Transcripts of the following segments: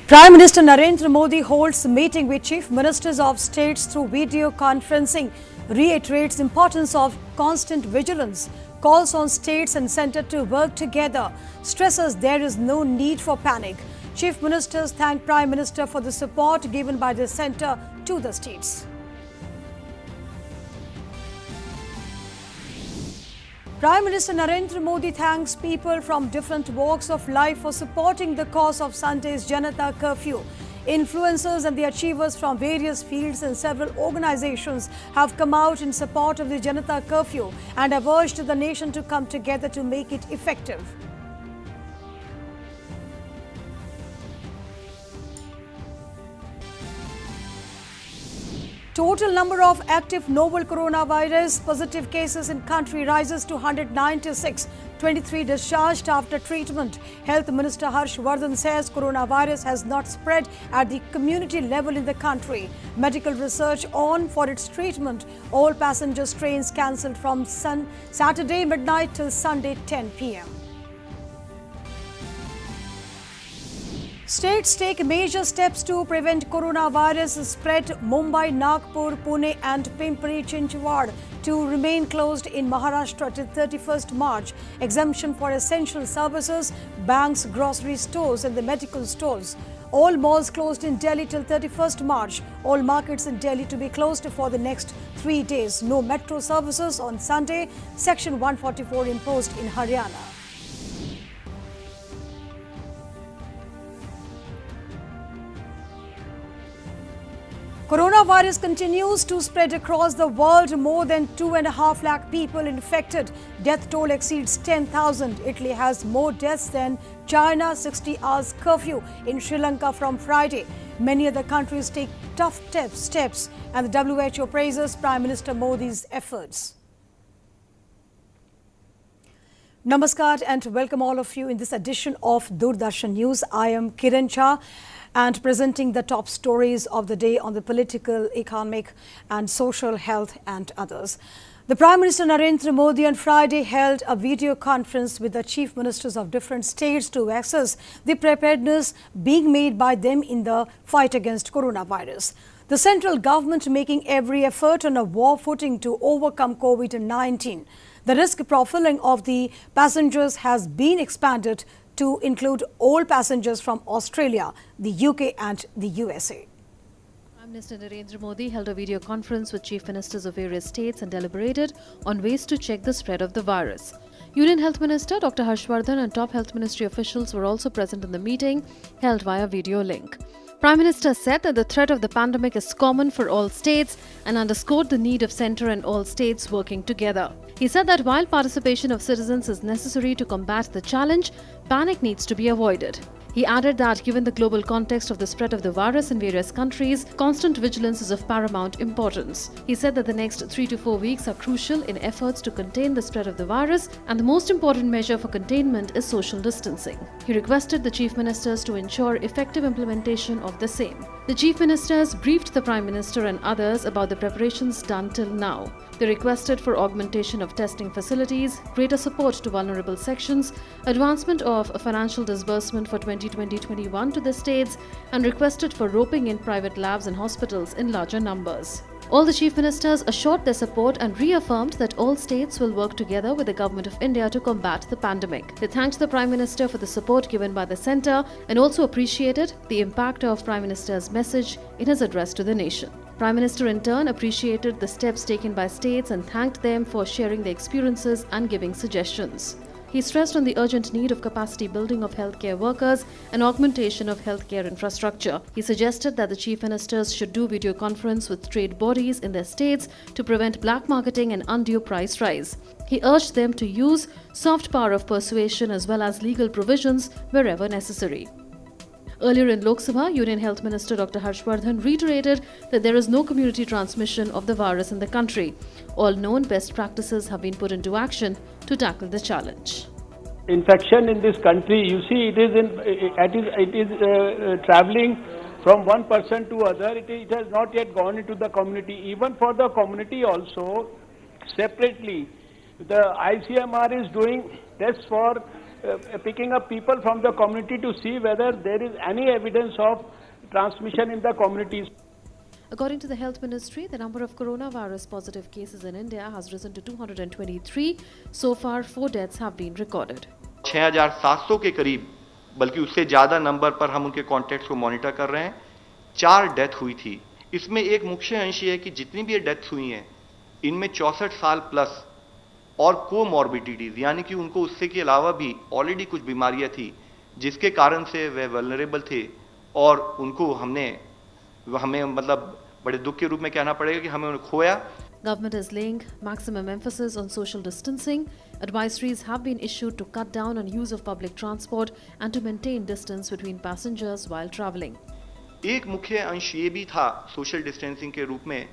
Prime Minister Narendra Modi holds a meeting with chief ministers of states through video conferencing, reiterates importance of constant vigilance, calls on states and centre to work together, stresses there is no need for panic. Chief ministers thank Prime Minister for the support given by the centre to the states. Prime Minister Narendra Modi thanks people from different walks of life for supporting the cause of Sunday's Janta Curfew. Influencers and the achievers from various fields and several organizations have come out in support of the Janta Curfew and have urged the nation to come together to make it effective. Total number of active novel coronavirus positive cases in country rises to 196, 23 discharged after treatment. Health Minister Harsh Vardhan says coronavirus has not spread at the community level in the country. Medical research on for its treatment. All passenger trains cancelled from Saturday midnight till Sunday 10 p.m. States take major steps to prevent coronavirus spread. Mumbai, Nagpur, Pune and Pimpri-Chinchwad to remain closed in Maharashtra till 31st March. Exemption for essential services, banks, grocery stores and the medical stores. All malls closed in Delhi till 31st March. All markets in Delhi to be closed for the next 3 days. No metro services on Sunday. Section 144 imposed in Haryana. Coronavirus continues to spread across the world. More than 2.5 lakh people infected. Death toll exceeds 10,000. Italy has more deaths than China. 60 hours curfew in Sri Lanka from Friday. Many other countries take tough steps and the WHO praises Prime Minister Modi's efforts. Namaskar and welcome all of you in this edition of Doordarshan News. I am Kiran Jha and presenting the top stories of the day on the political, economic and social health and others. The Prime Minister Narendra Modi on Friday held a video conference with the chief ministers of different states to assess the preparedness being made by them in the fight against coronavirus. The central government making every effort on a war footing to overcome COVID-19. The risk profiling of the passengers has been expanded to include all passengers from Australia, the UK and the USA. Prime Minister Narendra Modi held a video conference with chief ministers of various states and deliberated on ways to check the spread of the virus. Union Health Minister Dr. Harsh Vardhan and top health ministry officials were also present in the meeting held via video link. Prime Minister said that the threat of the pandemic is common for all states and underscored the need of centre and all states working together. He said that while participation of citizens is necessary to combat the challenge, panic needs to be avoided. He added that given the global context of the spread of the virus in various countries, constant vigilance is of paramount importance. He said that the next 3 to 4 weeks are crucial in efforts to contain the spread of the virus, and the most important measure for containment is social distancing. He requested the chief ministers to ensure effective implementation of the same. The chief ministers briefed the Prime Minister and others about the preparations done till now. They requested for augmentation of testing facilities, greater support to vulnerable sections, advancement of financial disbursement for 2020-21 to the states, and requested for roping in private labs and hospitals in larger numbers. All the chief ministers assured their support and reaffirmed that all states will work together with the Government of India to combat the pandemic. They thanked the Prime Minister for the support given by the centre and also appreciated the impact of Prime Minister's message in his address to the nation. Prime Minister in turn appreciated the steps taken by states and thanked them for sharing their experiences and giving suggestions. He stressed on the urgent need of capacity building of healthcare workers and augmentation of healthcare infrastructure. He suggested that the chief ministers should do video conference with trade bodies in their states to prevent black marketing and undue price rise. He urged them to use soft power of persuasion as well as legal provisions wherever necessary. Earlier in Lok Sabha, Union Health Minister Dr. Harsh Vardhan reiterated that there is no community transmission of the virus in the country. All known best practices have been put into action to tackle the challenge. Infection in this country, you see, it is traveling from one person to other. It has not yet gone into the community. Even for the community also, separately, the ICMR is doing tests for picking up people from the community to see whether there is any evidence of transmission in the communities. According to the Health Ministry, the number of coronavirus positive cases in India has risen to 223. So far, 4 deaths have been recorded. 6,700 के करीब, बल्कि उससे ज़्यादा number पर हम उनके contacts को monitor कर रहे हैं. 4 डेथ हुई थी. इसमें एक मुख्य अंश ये है कि जितनी भी ये डेथ्स हुई हैं, इनमें 64 साल प्लस और कोमॉर्बिडिटीज, यानी कि उनको उससे के अलावा भी ऑलरेडी कुछ बीमारियां थी जिसके कारण से वे वल्नरेबल थे, और उनको हमें मतलब बड़े दुख के रूप में कहना पड़ेगा कि हमें उन्हें खोया. Government is laying maximum emphasis on social distancing. Advisories have been issued to cut down on use of public transport and to maintain distance between passengers while traveling. एक मुख्य अंश ये भी था सोशल डिस्टेंसिंग के रूप में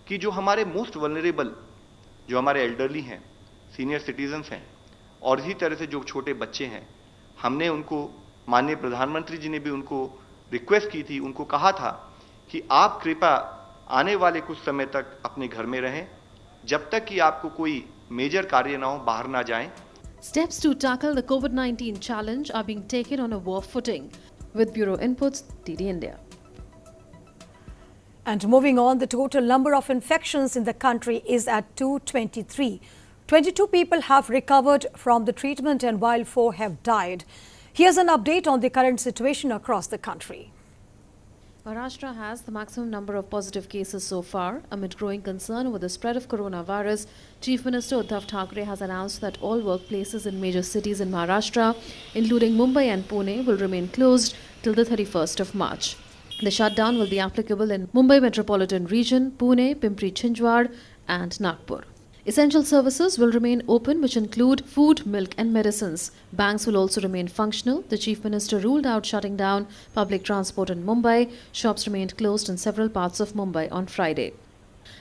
कि जो हमारे मोस्ट वल्नरेबल, जो हमारे एल्डरली हैं, सीनियर सिटीजन्स हैं, और इसी तरह से जो छोटे बच्चे हैं, हमने उनको, माननीय प्रधानमंत्री जी ने भी उनको रिक्वेस्ट की थी, उनको कहा था कि आप कृपया आने वाले कुछ समय तक अपने घर में रहें, जब तक कि आपको कोई मेजर कार्य ना हो, बाहर ना जाएं. Steps to tackle the COVID-19 challenge are being taken on a war footing. With Bureau Inputs, DD India. And moving on, the total number of infections in the country is at 223. 22 people have recovered from the treatment and while 4 have died. Here's an update on the current situation across the country. Maharashtra has the maximum number of positive cases so far. Amid growing concern over the spread of coronavirus, Chief Minister Uddhav Thackeray has announced that all workplaces in major cities in Maharashtra, including Mumbai and Pune, will remain closed till the 31st of March. The shutdown will be applicable in Mumbai metropolitan region, Pune, Pimpri-Chinchwad and Nagpur. Essential services will remain open, which include food, milk and medicines. Banks will also remain functional. The Chief Minister ruled out shutting down public transport in Mumbai. Shops remained closed in several parts of Mumbai on Friday.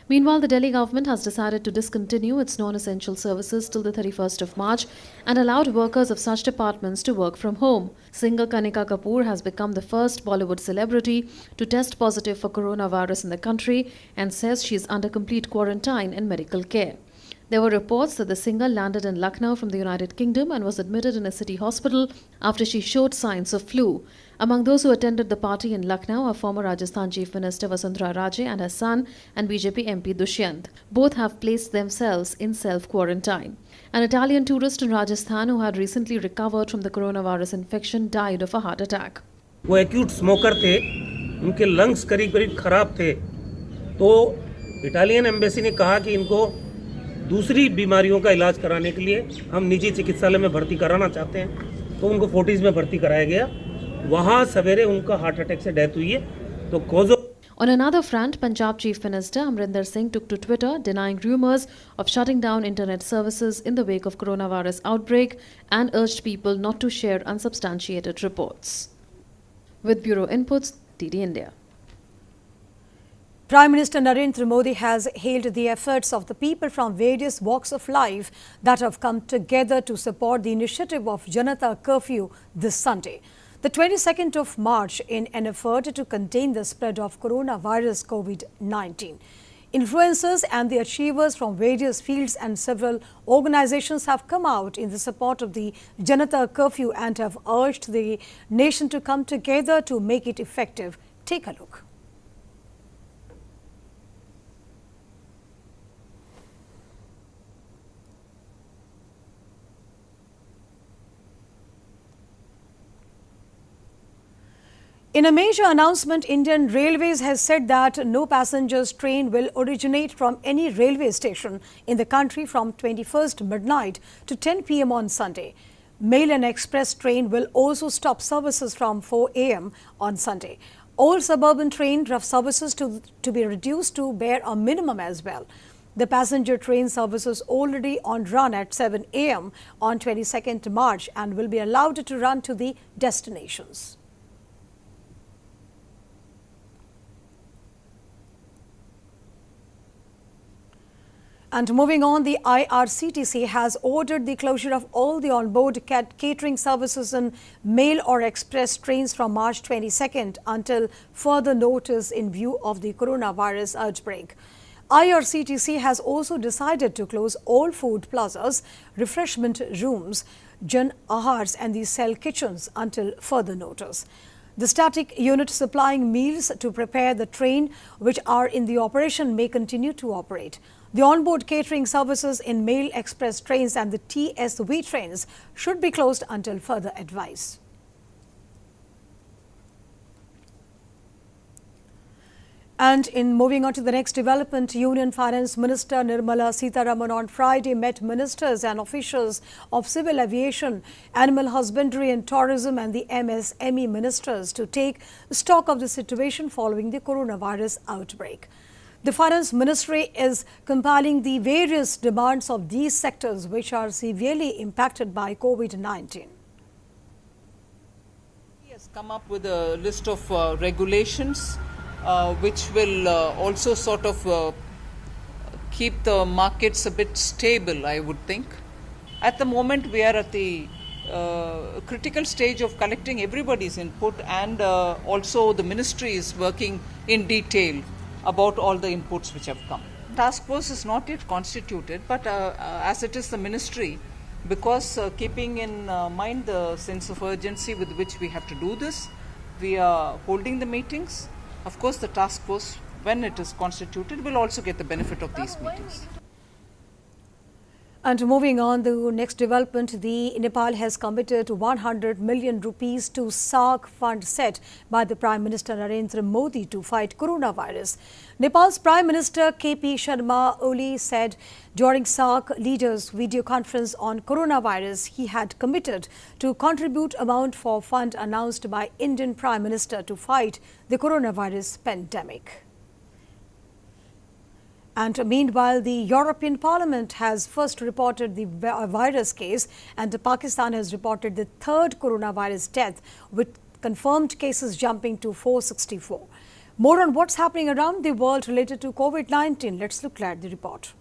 Meanwhile, the Delhi government has decided to discontinue its non-essential services till the 31st of March and allowed workers of such departments to work from home. Singer Kanika Kapoor has become the first Bollywood celebrity to test positive for coronavirus in the country and says she is under complete quarantine and medical care. There were reports that the singer landed in Lucknow from the United Kingdom and was admitted in a city hospital after she showed signs of flu. Among those who attended the party in Lucknow are former Rajasthan Chief Minister Vasundhara Raje and her son and BJP MP Dushyant. Both have placed themselves in self-quarantine. An Italian tourist in Rajasthan who had recently recovered from the coronavirus infection died of a heart attack. वो acute smoker थे, उनके lungs करीब करीब खराब थे, तो Italian embassy ने कहा कि इनको दूसरी बीमारियों का इलाज कराने के लिए हम निजी चिकित्सालय में भर्ती कराना चाहते हैं, तो उनको फोर्टिस में भर्ती कराया गया. वहाँ सवेरे उनका हार्ट अटैक से डेथ हुई है. तो Kojo. On another front, Punjab Chief Minister Amrinder Singh took to Twitter denying rumours of shutting down internet services in the wake of coronavirus outbreak and urged people not to share unsubstantiated reports. With Bureau Inputs, DD India. Prime Minister Narendra Modi has hailed the efforts of the people from various walks of life that have come together to support the initiative of Janta Curfew this Sunday, the 22nd of March, in an effort to contain the spread of coronavirus COVID-19. Influencers and the achievers from various fields and several organizations have come out in the support of the Janta Curfew and have urged the nation to come together to make it effective. Take a look. In a major announcement, Indian Railways has said that no passengers train will originate from any railway station in the country from 21st midnight to 10 p.m. on Sunday. Mail and express train will also stop services from 4 a.m. on Sunday. All suburban train services to be reduced to bare a minimum as well. The passenger train services already on run at 7 a.m. on 22nd March and will be allowed to run to the destinations. And moving on, the IRCTC has ordered the closure of all the onboard catering services in mail or express trains from March 22nd until further notice in view of the coronavirus outbreak. IRCTC has also decided to close all food plazas, refreshment rooms, Jan Ahars and the cell kitchens until further notice. The static unit supplying meals to prepare the train which are in the operation may continue to operate. The onboard catering services in Mail Express trains and the TSV trains should be closed until further advice. And in moving on to the next development, Union Finance Minister Nirmala Sitharaman on Friday met ministers and officials of civil aviation, animal husbandry and tourism and the MSME ministers to take stock of the situation following the coronavirus outbreak. The Finance Ministry is compiling the various demands of these sectors which are severely impacted by COVID-19. He has come up with a list of regulations which will also sort of keep the markets a bit stable, I would think. At the moment, we are at the critical stage of collecting everybody's input, and also the ministry is working in detail about all the inputs which have come. Task force is not yet constituted, but as it is the ministry, because keeping in mind the sense of urgency with which we have to do this, we are holding the meetings. Of course, the task force, when it is constituted, will also get the benefit of these meetings. And moving on, the next development, the Nepal has committed 100 million rupees to SARC fund set by the Prime Minister Narendra Modi to fight coronavirus. Nepal's Prime Minister KP Sharma Oli said during SARC leaders' video conference on coronavirus, he had committed to contribute amount for fund announced by Indian Prime Minister to fight the coronavirus pandemic. And meanwhile, the European Parliament has first reported the virus case, and Pakistan has reported the third coronavirus death, with confirmed cases jumping to 464. More on what's happening around the world related to COVID-19. Let's look at the report.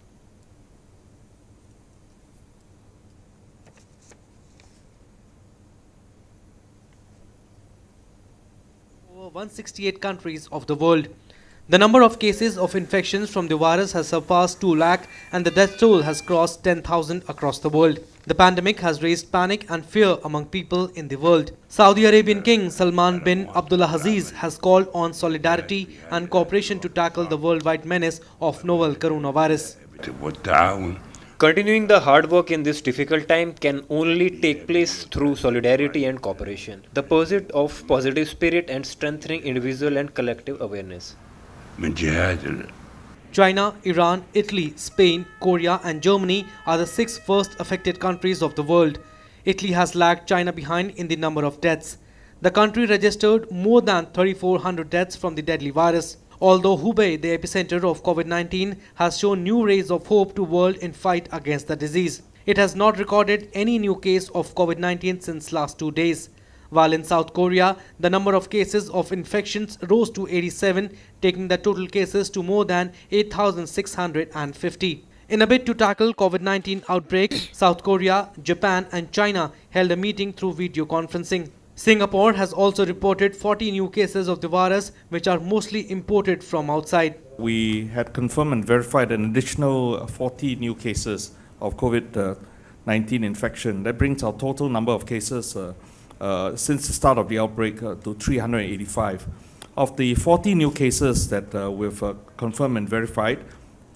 Over 168 countries of the world. The number of cases of infections from the virus has surpassed 2 lakh and the death toll has crossed 10,000 across the world. The pandemic has raised panic and fear among people in the world. Saudi Arabian King Salman bin Abdulaziz has called on solidarity and cooperation to tackle the worldwide menace of novel coronavirus. Continuing the hard work in this difficult time can only take place through solidarity and cooperation, the pursuit of positive spirit and strengthening individual and collective awareness. China, Iran, Italy, Spain, Korea and Germany are the 6 first affected countries of the world. Italy has lagged China behind in the number of deaths. The country registered more than 3,400 deaths from the deadly virus. Although Hubei, the epicenter of COVID-19, has shown new rays of hope to the world in fight against the disease. It has not recorded any new case of COVID-19 since last 2 days. While in South Korea, the number of cases of infections rose to 87, taking the total cases to more than 8,650. In a bid to tackle COVID-19 outbreak, South Korea, Japan and China held a meeting through video conferencing. Singapore has also reported 40 new cases of the virus, which are mostly imported from outside. We had confirmed and verified an additional 40 new cases of COVID-19 infection. That brings our total number of cases since the start of the outbreak to 385. Of the 40 new cases that we've confirmed and verified,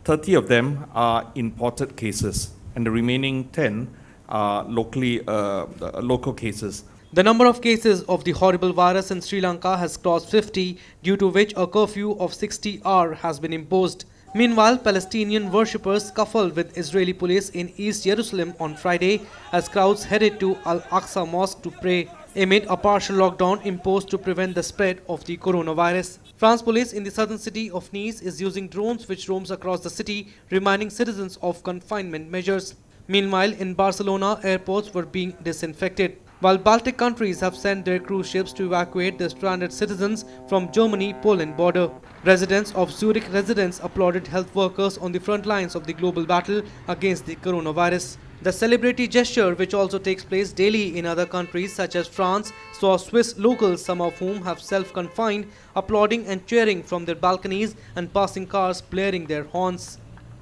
30 of them are imported cases, and the remaining 10 are local cases. The number of cases of the horrible virus in Sri Lanka has crossed 50, due to which a curfew of 60 hours has been imposed. Meanwhile, Palestinian worshippers scuffled with Israeli police in East Jerusalem on Friday as crowds headed to Al-Aqsa Mosque to pray, amid a partial lockdown imposed to prevent the spread of the coronavirus. France police in the southern city of Nice is using drones which roams across the city, reminding citizens of confinement measures. Meanwhile, in Barcelona, airports were being disinfected, while Baltic countries have sent their cruise ships to evacuate the stranded citizens from Germany-Poland border. Residents of Zurich residents applauded health workers on the front lines of the global battle against the coronavirus. The celebrity gesture, which also takes place daily in other countries such as France, saw Swiss locals, some of whom have self-confined, applauding and cheering from their balconies and passing cars blaring their horns.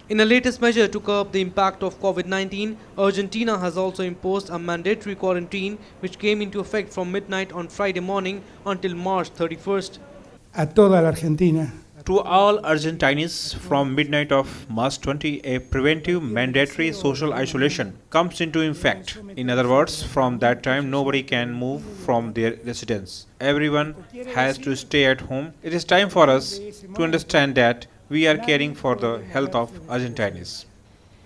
In a latest measure to curb the impact of COVID-19, Argentina has also imposed a mandatory quarantine which came into effect from midnight on Friday morning until March 31st. A toda la Argentina. To all Argentines, from midnight of March 20, a preventive mandatory social isolation comes into effect. In other words, from that time, nobody can move from their residence. Everyone has to stay at home. It is time for us to understand that we are caring for the health of Argentines.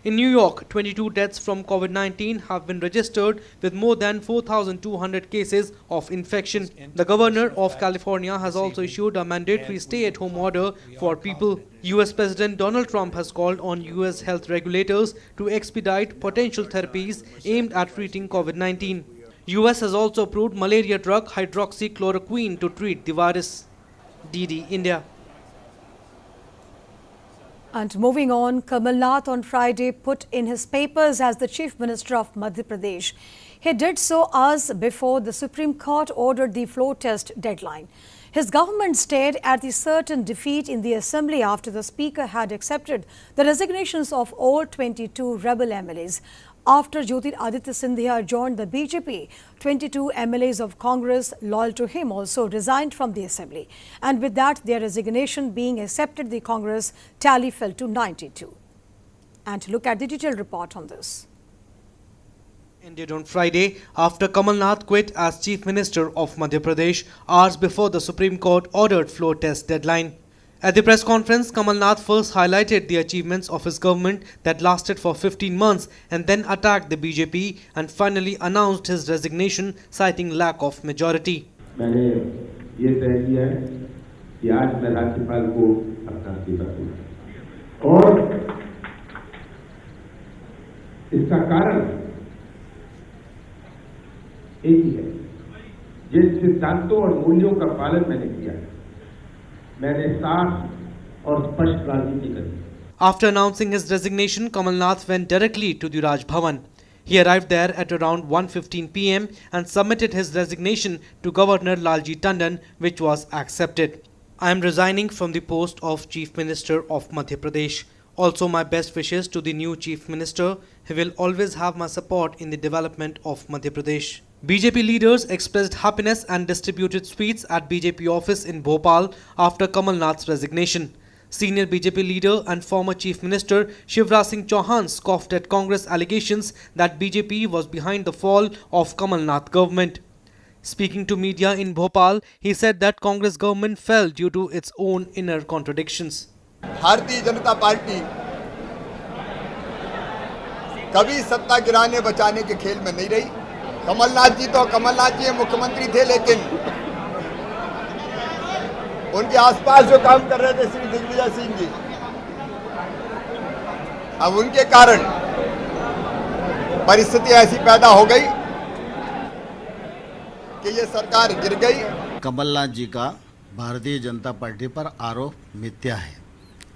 In New York, 22 deaths from COVID-19 have been registered with more than 4,200 cases of infection. The governor of California has also issued a mandatory stay-at-home order for people. US President Donald Trump has called on US health regulators to expedite potential therapies aimed at treating COVID-19. US has also approved malaria drug hydroxychloroquine to treat the virus. DD India. And moving on, Kamal Nath on Friday put in his papers as the Chief Minister of Madhya Pradesh. He did so hours before the Supreme Court ordered the floor test deadline. His government stared at the certain defeat in the Assembly after the Speaker had accepted the resignations of all 22 rebel MLAs. After Jyotiraditya Scindia joined the BJP, 22 MLAs of Congress loyal to him also resigned from the Assembly. And with that, their resignation being accepted, the Congress tally fell to 92. And look at the detailed report on this. Ended on Friday after Kamal Nath quit as Chief Minister of Madhya Pradesh hours before the Supreme Court ordered floor test deadline. At the press conference, Kamal Nath first highlighted the achievements of his government that lasted for 15 months and then attacked the BJP and finally announced his resignation, citing lack of majority. मैंने ये तय किया है कि आज मैं राज्यपाल को अपना इस्तीफा दूंगा और इसका कारण एक ही है, जिन सिद्धांतों और मूल्यों का पालन मैंने किया है, मैंने साफ और स्पष्ट राजनीति करी। After announcing his resignation, Kamal Nath went directly to the Raj Bhavan. He arrived there at around 1:15 p.m. and submitted his resignation to Governor Lalji Tandon, which was accepted. I am resigning from the post of Chief Minister of Madhya Pradesh. Also, my best wishes to the new Chief Minister. He will always have my support in the development of Madhya Pradesh. BJP leaders expressed happiness and distributed sweets at BJP office in Bhopal after Kamal Nath's resignation. Senior BJP leader and former Chief Minister Shivraj Singh Chauhan scoffed at Congress allegations that BJP was behind the fall of Kamal Nath government. Speaking to media in Bhopal, he said that Congress government fell due to its own inner contradictions. Bharatiya Janata party कभी सत्ता गिराने बचाने के खेल में नहीं रही। कमलनाथ जी मुख्यमंत्री थे, लेकिन उनके आसपास जो काम कर रहे थे श्री दिग्विजय सिंह जी, अब उनके कारण परिस्थिति ऐसी पैदा हो गई कि ये सरकार गिर गई। कमलनाथ जी का भारतीय जनता पार्टी पर आरोप मिथ्या है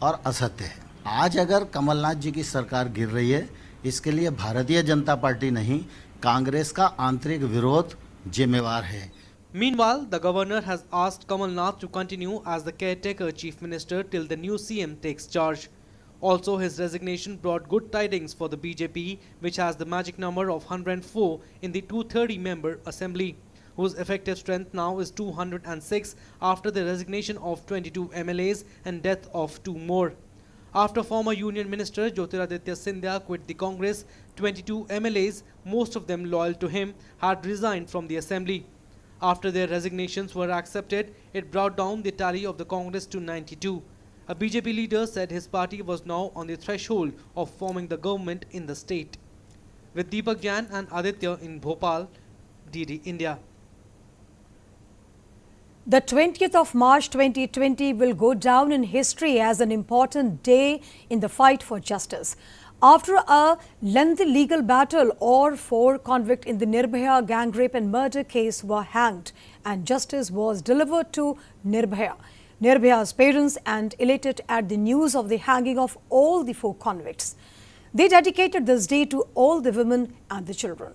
और असत्य है। आज अगर कमलनाथ जी की सरकार गिर रही है, इसके लिए भारतीय जनता पार्टी नहीं, कांग्रेस का आंतरिक विरोध जिम्मेवार है। Meanwhile, the governor has asked Kamal Nath to continue as the caretaker chief minister till the new CM takes charge. Also, his resignation brought good tidings for the BJP, which has the magic number of 104 in the 230-member assembly, whose effective strength now is 206 after the resignation of 22 MLAs and death of 2 more. After former Union Minister Jyotiraditya Scindia quit the Congress, 22 MLAs, most of them loyal to him, had resigned from the assembly. After their resignations were accepted, it brought down the tally of the Congress to 92. A BJP leader said his party was now on the threshold of forming the government in the state. With Deepak Jain and Aditya in Bhopal, DD India. The 20th of March 2020 will go down in history as an important day in the fight for justice. After a lengthy legal battle, all 4 convicts in the Nirbhaya gang rape and murder case were hanged and justice was delivered to Nirbhaya. Nirbhaya's parents and elated at the news of the hanging of all the 4 convicts. They dedicated this day to all the women and the children.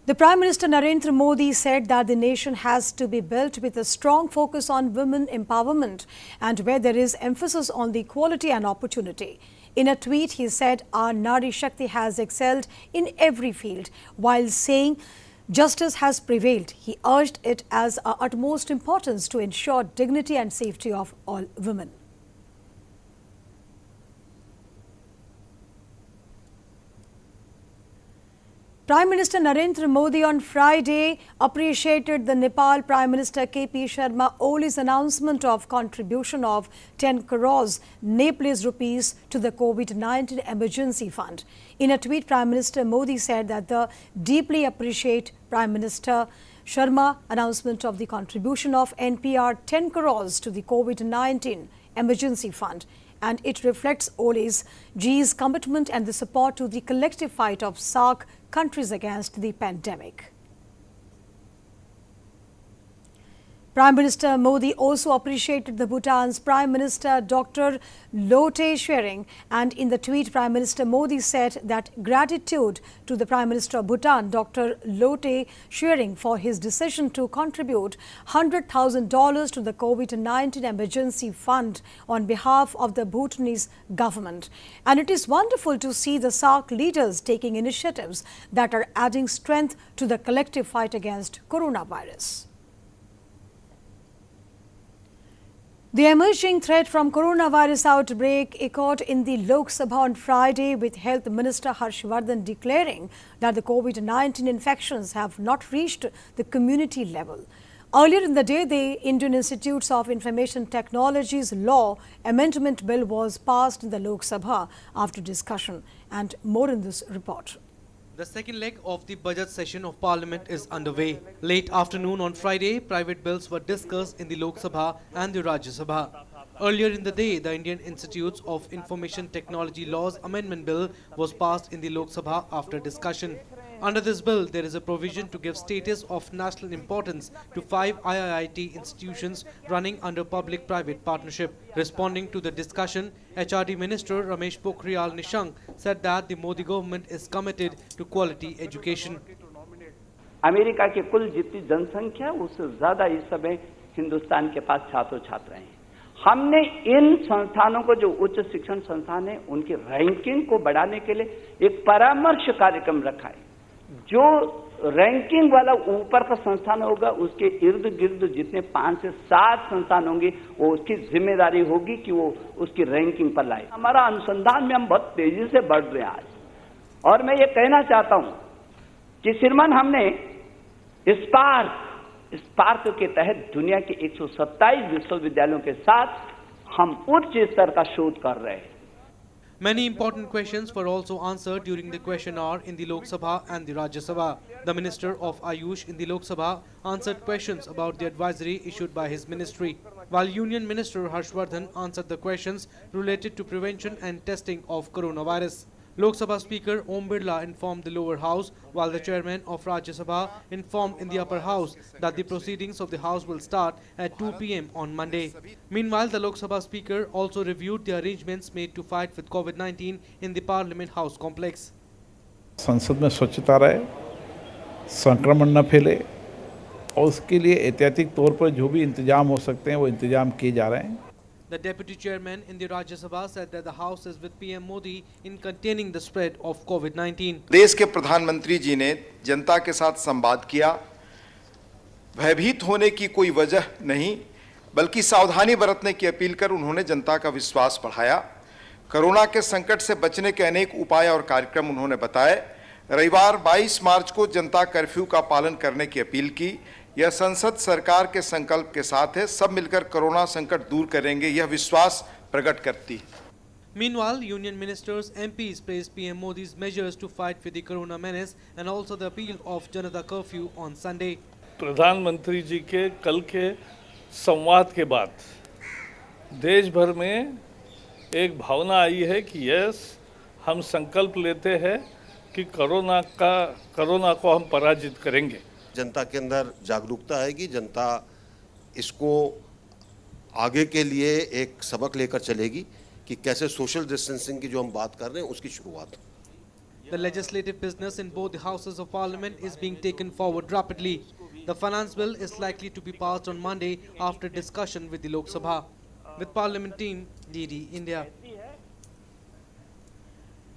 The Prime Minister Narendra Modi said that the nation has to be built with a strong focus on women empowerment and where there is emphasis on the equality and opportunity. In a tweet, he said, "Our Nari Shakti has excelled in every field," while saying justice has prevailed. He urged it as of utmost importance to ensure dignity and safety of all women. Prime Minister Narendra Modi on Friday appreciated the Nepal Prime Minister KP Sharma Oli's announcement of contribution of 10 crores Nepalese rupees to the COVID-19 emergency fund. In a tweet, Prime Minister Modi said that they deeply appreciate Prime Minister Sharma announcement of the contribution of NPR 10 crores to the COVID-19 emergency fund, and it reflects Oli's G's commitment and the support to the collective fight of SAARC countries against the pandemic. Prime Minister Modi also appreciated the Bhutan's Prime Minister Dr. Lote Tshering, and in the tweet, Prime Minister Modi said that gratitude to the Prime Minister of Bhutan, Dr. Lote Tshering, for his decision to contribute $100,000 to the COVID-19 emergency fund on behalf of the Bhutanese government. And it is wonderful to see the SAARC leaders taking initiatives that are adding strength to the collective fight against coronavirus. The emerging threat from coronavirus outbreak echoed in the Lok Sabha on Friday, with Health Minister Harshvardhan declaring that the COVID-19 infections have not reached the community level. Earlier in the day, the Indian Institutes of Information Technologies Law Amendment Bill was passed in the Lok Sabha after discussion. And more in this report. The second leg of the budget session of Parliament is underway. Late afternoon on Friday, private bills were discussed in the Lok Sabha and the Rajya Sabha. Earlier in the day, the Indian Institutes of Information Technology Laws Amendment Bill was passed in the Lok Sabha after discussion. Under this bill, there is a provision to give status of national importance to 5 IIT institutions running under public-private partnership. Responding to the discussion, HRD Minister Ramesh Pokhriyal Nishank said that the Modi government is committed to quality education. America के कुल जितनी जनसंख्या उससे ज्यादा इस समय हिंदुस्तान के पास छात्र छात्रा हैं। हमने इन संस्थानों को जो उच्च शिक्षण संस्थान है उनकी रैंकिंग को बढ़ाने के लिए एक परामर्श कार्यक्रम रखा है। जो रैंकिंग वाला ऊपर का संस्थान होगा उसके इर्द गिर्द जितने 5 से 7 संस्थान होंगे वो उसकी जिम्मेदारी होगी कि वो उसकी रैंकिंग पर लाए। हमारा अनुसंधान में हम बहुत तेजी से बढ़ रहे हैं आज, और मैं ये कहना चाहता हूं कि श्रीमान हमने स्पार्क के तहत दुनिया के 127 विश्वविद्यालयों के साथ हम उच्च स्तर का शोध कर रहे हैं। Many important questions were also answered during the question hour in the Lok Sabha and the Rajya Sabha. The Minister of Ayush in the Lok Sabha answered questions about the advisory issued by his ministry, while Union Minister Harshvardhan answered the questions related to prevention and testing of coronavirus. Lok Sabha Speaker Om Birla informed the lower house, while the chairman of Rajya Sabha informed in the upper house that the proceedings of the house will start at 2 p.m. on Monday. Meanwhile, the Lok Sabha Speaker also reviewed the arrangements made to fight with COVID-19 in the Parliament House complex. संसद में स्वच्छता रहे, संक्रमण न फैले और उसके लिए एहतियाती तौर पर जो भी इंतजाम हो सकते हैं वो इंतजाम किए जा रहे हैं। The Deputy Chairman in the Rajya Sabha said that the House is with PM Modi in containing the spread of COVID-19. देश के प्रधानमंत्री जी ने जनता के साथ संवाद किया। भयभीत होने की कोई वजह नहीं, बल्कि सावधानी बरतने की अपील कर उन्होंने जनता का विश्वास बढ़ाया। कोरोना के संकट से बचने के अनेक उपाय और कार्यक्रम उन्होंने बताए। रविवार 22 मार्च को जनता कर्फ्यू का पालन करने की अपील की। यह संसद सरकार के संकल्प के साथ है, सब मिलकर कोरोना संकट दूर करेंगे, यह विश्वास प्रकट करती है। Meanwhile, Union Ministers, MPs praised PM Modi's measures to fight with the corona menace and also the appeal of Janta Curfew on Sunday. प्रधानमंत्री जी के कल के संवाद के बाद देश भर में एक भावना आई है कि यस, हम संकल्प लेते हैं कि कोरोना को हम पराजित करेंगे। जनता के अंदर जागरूकता आएगी, जनता इसको आगे के लिए एक सबक लेकर चलेगी कि कैसे सोशल डिस्टेंसिंग की जो हम बात कर रहे हैं उसकी शुरुआत हो। The legislative business in both the houses of parliament is being taken forward rapidly. The finance bill is likely to be passed on Monday after discussion with the Lok Sabha. With Parliament team, DD India.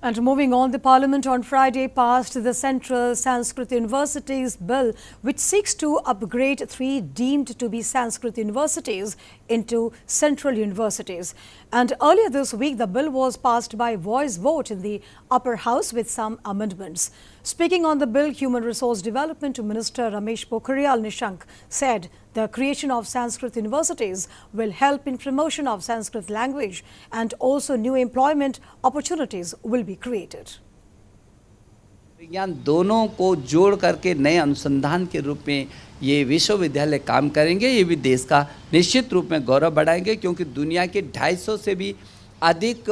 And moving on, the Parliament on Friday passed the Central Sanskrit Universities Bill, which seeks to upgrade 3 deemed to be Sanskrit universities into central universities. And earlier this week, the bill was passed by voice vote in the upper house with some amendments. Speaking on the bill, Human Resource Development Minister Ramesh Pokhriyal Nishank said the creation of Sanskrit universities will help in promotion of Sanskrit language, and also new employment opportunities will be created. विज्ञान दोनों को जोड़ करके नए अनुसंधान के रूप में ये विश्वविद्यालय काम करेंगे। ये भी देश का निश्चित रूप में गौरव बढ़ाएंगे, क्योंकि दुनिया के 250 से भी अधिक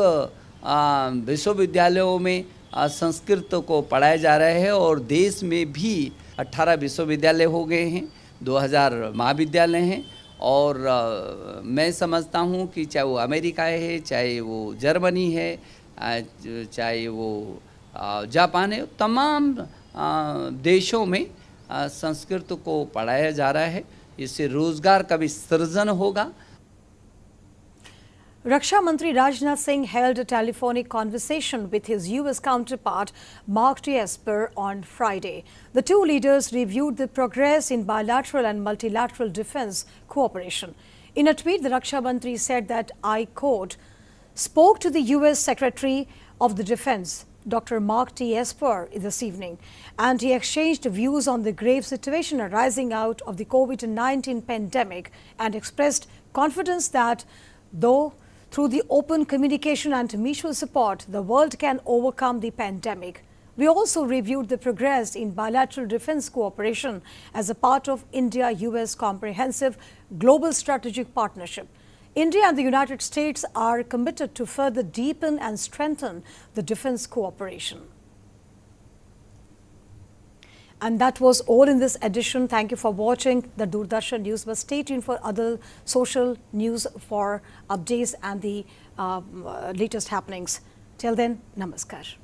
विश्वविद्यालयों में संस्कृत को पढ़ाया जा रहा है, और देश में भी 18 विश्वविद्यालय हो गए हैं, 2000 महाविद्यालय हैं। और मैं समझता हूँ कि चाहे वो अमेरिका है, चाहे वो जर्मनी है, चाहे वो जापान है, तमाम देशों में संस्कृत को पढ़ाया जा रहा है। इससे रोजगार का भी सृजन होगा। Raksha Mantri Rajnath Singh held a telephonic conversation with his US counterpart Mark T. Esper on Friday. The two leaders reviewed the progress in bilateral and multilateral defense cooperation. In a tweet, the Raksha Mantri said that, I quote, spoke to the US Secretary of the Defense, Dr. Mark T. Esper, this evening, and he exchanged views on the grave situation arising out of the COVID-19 pandemic and expressed confidence that, though through the open communication and mutual support, the world can overcome the pandemic. We also reviewed the progress in bilateral defense cooperation as a part of India-US Comprehensive Global Strategic Partnership. India and the United States are committed to further deepen and strengthen the defense cooperation. And that was all in this edition. Thank you for watching the Doordarshan News. But stay tuned for other social news for updates and the latest happenings. Till then, namaskar.